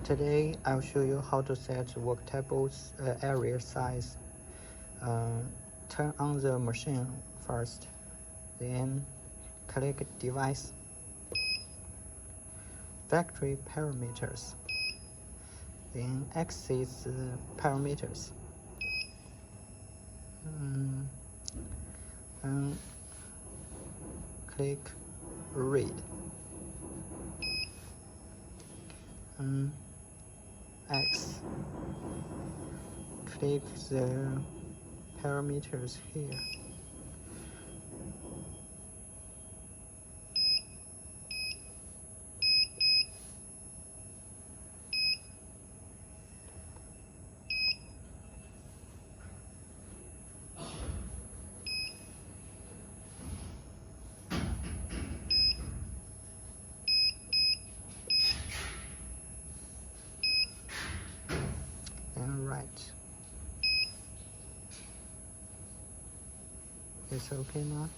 Today I'll show you how to set work table's area size. Turn on the machine first, then click Device, Factory Parameters, then Axis Parameters, and click Read. X. Click the parameters here. And right. It's okay now.